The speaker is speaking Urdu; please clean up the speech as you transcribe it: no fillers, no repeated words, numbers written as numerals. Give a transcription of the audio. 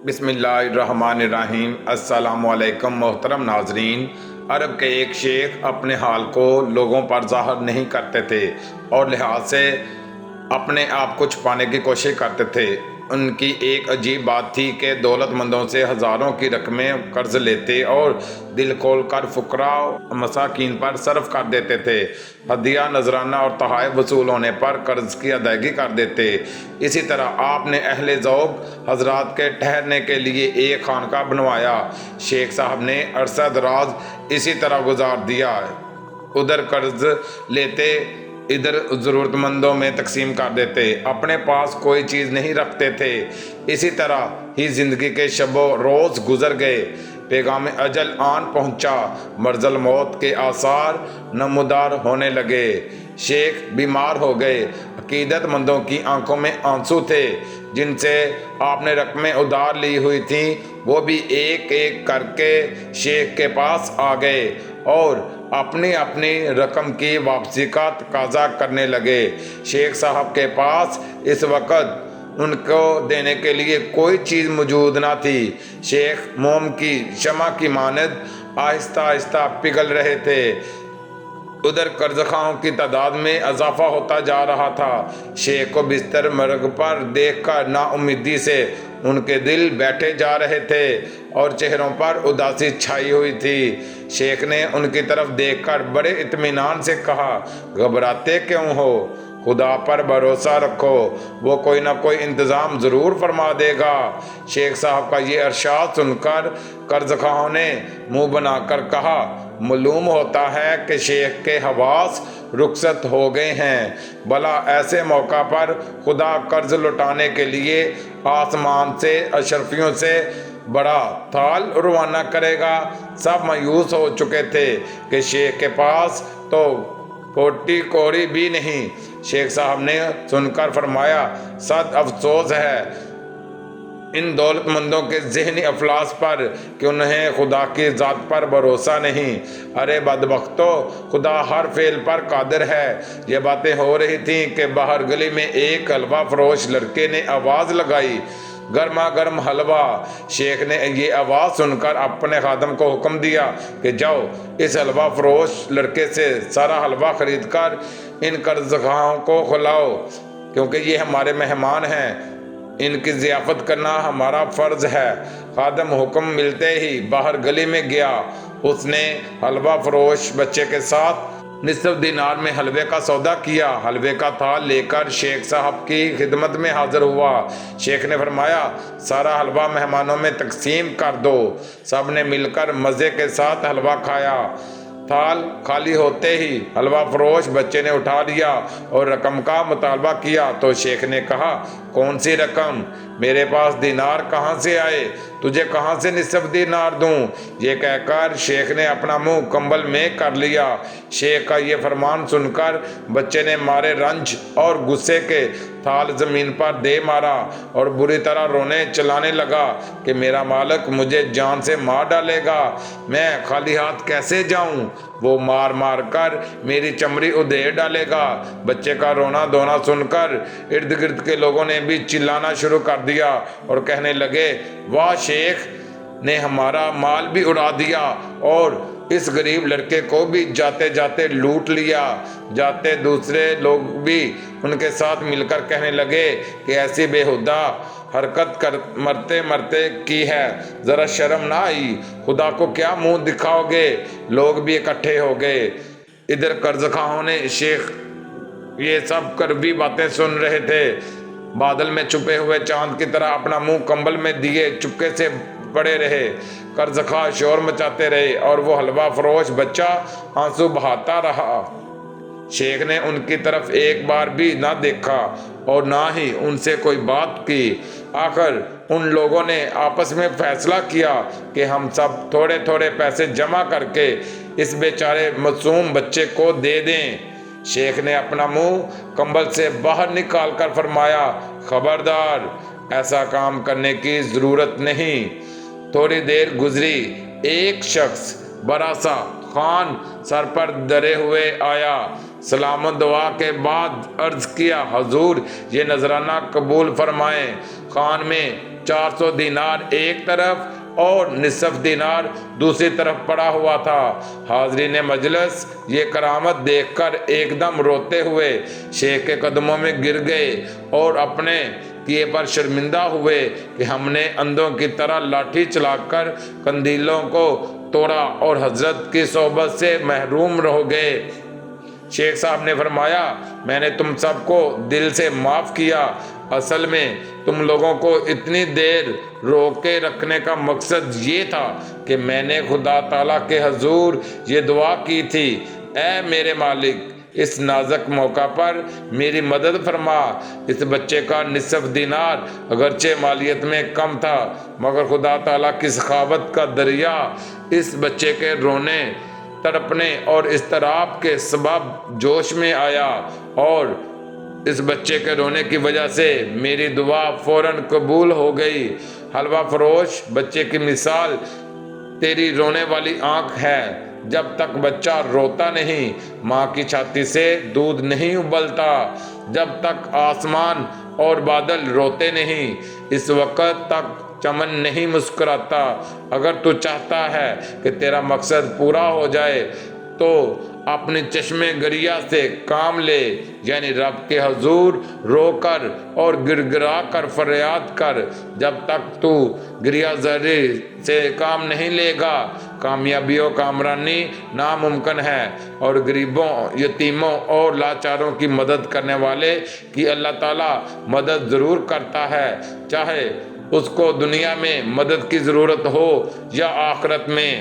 بسم اللہ الرحمن الرحیم۔ السلام علیکم محترم ناظرین۔ عرب کے ایک شیخ اپنے حال کو لوگوں پر ظاہر نہیں کرتے تھے اور لحاظ سے اپنے آپ کو چھپانے کی کوشش کرتے تھے۔ ان کی ایک عجیب بات تھی کہ دولت مندوں سے ہزاروں کی رقمیں قرض لیتے اور دل کھول کر فقراء و مساکین پر صرف کر دیتے تھے۔ ہدیہ، نذرانہ اور تحائف وصول ہونے پر قرض کی ادائیگی کر دیتے۔ اسی طرح آپ نے اہل ذوق حضرات کے ٹھہرنے کے لیے ایک خانقاہ بنوایا۔ شیخ صاحب نے عرصہ دراز اسی طرح گزار دیا، ادھر قرض لیتے، ادھر ضرورت مندوں میں تقسیم کر دیتے، اپنے پاس کوئی چیز نہیں رکھتے تھے۔ اسی طرح ہی زندگی کے شب و روز گزر گئے۔ پیغام اجل آن پہنچا، مرض الموت کے آثار نمودار ہونے لگے۔ شیخ بیمار ہو گئے۔ عقیدت مندوں کی آنکھوں میں آنسو تھے۔ جن سے آپ نے رقمیں ادھار لی ہوئی تھیں وہ بھی ایک ایک کر کے شیخ کے پاس آ گئے اور اپنی اپنی رقم کی واپسی کا تقاضا کرنے لگے۔ شیخ صاحب کے پاس اس وقت ان کو دینے کے لیے کوئی چیز موجود نہ تھی۔ شیخ موم کی شمع کی مانند آہستہ آہستہ پگھل رہے تھے۔ ادھر قرض خواہوں کی تعداد میں اضافہ ہوتا جا رہا تھا۔ شیخ کو بستر مرگ پر دیکھ کر نا امیدی سے ان کے دل بیٹھے جا رہے تھے اور چہروں پر اداسی چھائی ہوئی تھی۔ شیخ نے ان کی طرف دیکھ کر بڑے اطمینان سے کہا، گھبراتے کیوں ہو؟ خدا پر بھروسہ رکھو، وہ کوئی نہ کوئی انتظام ضرور فرما دے گا۔ شیخ صاحب کا یہ ارشاد سن کر قرض خواہوں نے منہ بنا کر کہا، معلوم ہوتا ہے کہ شیخ کے حواس رخصت ہو گئے ہیں۔ بھلا ایسے موقع پر خدا قرض لوٹانے کے لیے آسمان سے اشرفیوں سے بڑا تھال روانہ کرے گا؟ سب مایوس ہو چکے تھے کہ شیخ کے پاس تو کوٹی کوڑی بھی نہیں۔ شیخ صاحب نے سن کر فرمایا، صد افسوس ہے ان دولت مندوں کے ذہنی افلاس پر کہ انہیں خدا کی ذات پر بھروسہ نہیں۔ ارے بدبختو، خدا ہر فعل پر قادر ہے۔ یہ باتیں ہو رہی تھیں کہ باہر گلی میں ایک حلوہ فروش لڑکے نے آواز لگائی، گرما گرم حلوہ۔ شیخ نے یہ آواز سن کر اپنے خادم کو حکم دیا کہ جاؤ اس حلوہ فروش لڑکے سے سارا حلوہ خرید کر ان قرض خواہوں کو کھلاؤ، کیونکہ یہ ہمارے مہمان ہیں، ان کی ضیافت کرنا ہمارا فرض ہے۔ خادم حکم ملتے ہی باہر گلی میں گیا۔ اس نے حلوہ فروش بچے کے ساتھ نصف دینار میں حلوے کا سودا کیا۔ حلوے کا تھال لے کر شیخ صاحب کی خدمت میں حاضر ہوا۔ شیخ نے فرمایا، سارا حلوہ مہمانوں میں تقسیم کر دو۔ سب نے مل کر مزے کے ساتھ حلوہ کھایا۔ تھال خالی ہوتے ہی حلوہ فروش بچے نے اٹھا لیا اور رقم کا مطالبہ کیا تو شیخ نے کہا، کون سی رقم؟ میرے پاس دینار کہاں سے آئے؟ تجھے کہاں سے نصف دینار دوں؟ یہ کہہ کر شیخ نے اپنا منہ کمبل میں کر لیا۔ شیخ کا یہ فرمان سن کر بچے نے مارے رنج اور غصے کے تھال زمین پر دے مارا اور بری طرح رونے چلانے لگا کہ میرا مالک مجھے جان سے مار ڈالے گا، میں خالی ہاتھ کیسے جاؤں؟ وہ مار مار کر میری چمڑی ادھیڑ ڈالے گا۔ بچے کا رونا دھونا سن کر ارد گرد کے لوگوں نے بھی چلانا شروع کر دیا اور کہنے لگے، واہ، شیخ نے ہمارا مال بھی اڑا دیا اور اس غریب لڑکے کو بھی جاتے جاتے لوٹ لیا۔ جاتے دوسرے لوگ بھی ان کے ساتھ مل کر کہنے لگے کہ ایسی بےہودہ حرکت مرتے مرتے کی ہے، ذرا شرم نہ آئی؟ خدا کو کیا منہ دکھاؤ گے؟ لوگ بھی اکٹھے ہو گئے۔ ادھر قرض خواہوں نے شیخ یہ سب کڑوی باتیں سن رہے تھے، بادل میں چھپے ہوئے چاند کی طرح اپنا منہ کمبل میں دیے چپکے سے پڑے رہے۔ قرض خواہ شور مچاتے رہے اور وہ حلوہ فروش بچہ آنسو بہاتا رہا۔ شیخ نے ان کی طرف ایک بار بھی نہ دیکھا اور نہ ہی ان سے کوئی بات کی۔ آخر ان لوگوں نے آپس میں فیصلہ کیا کہ ہم سب تھوڑے تھوڑے پیسے جمع کر کے اس بیچارے معصوم بچے کو دے دیں۔ شیخ نے اپنا منہ کمبل سے باہر نکال کر فرمایا، خبردار، ایسا کام کرنے کی ضرورت نہیں۔ تھوڑی دیر گزری، ایک شخص بڑا سا خان سر پر دھرے ہوئے آیا۔ سلام و دعا کے بعد عرض کیا، حضور یہ نذرانہ قبول فرمائیں۔ خان میں 400 دینار ایک طرف اور نصف دینار دوسری طرف پڑا ہوا تھا۔ حاضرین مجلس یہ کرامت دیکھ کر ایک دم روتے ہوئے شیخ کے قدموں میں گر گئے اور اپنے کیے پر شرمندہ ہوئے کہ ہم نے اندھوں کی طرح لاٹھی چلا کر قندیلوں کو توڑا اور حضرت کی صحبت سے محروم رہ گئے۔ شیخ صاحب نے فرمایا، میں نے تم سب کو دل سے معاف کیا۔ اصل میں تم لوگوں کو اتنی دیر روکے رکھنے کا مقصد یہ تھا کہ میں نے خدا تعالیٰ کے حضور یہ دعا کی تھی، اے میرے مالک، اس نازک موقع پر میری مدد فرما۔ اس بچے کا نصف دینار اگرچہ مالیت میں کم تھا، مگر خدا تعالیٰ کی سخاوت کا دریا اس بچے کے رونے، تڑپنے اور اضطراب کے سبب جوش میں آیا اور اس بچے کے رونے کی وجہ سے میری دعا فوراً قبول ہو گئی۔ حلوہ فروش، بچے کی مثال تیری رونے والی آنکھ ہے۔ جب تک بچہ روتا نہیں، ماں کی چھاتی سے دودھ نہیں ابلتا۔ جب تک آسمان اور بادل روتے نہیں، اس وقت تک چمن نہیں مسکراتا۔ اگر تو چاہتا ہے کہ تیرا مقصد پورا ہو جائے تو اپنی چشمے گریا سے کام لے، یعنی رب کے حضور رو کر اور گر گرا کر فریاد کر۔ جب تک تو گریا زاری سے کام نہیں لے گا، کامیابی و کامرانی ناممکن ہے۔ اور غریبوں، یتیموں اور لاچاروں کی مدد کرنے والے کی اللہ تعالیٰ مدد ضرور کرتا ہے، چاہے اس کو دنیا میں مدد کی ضرورت ہو یا آخرت میں۔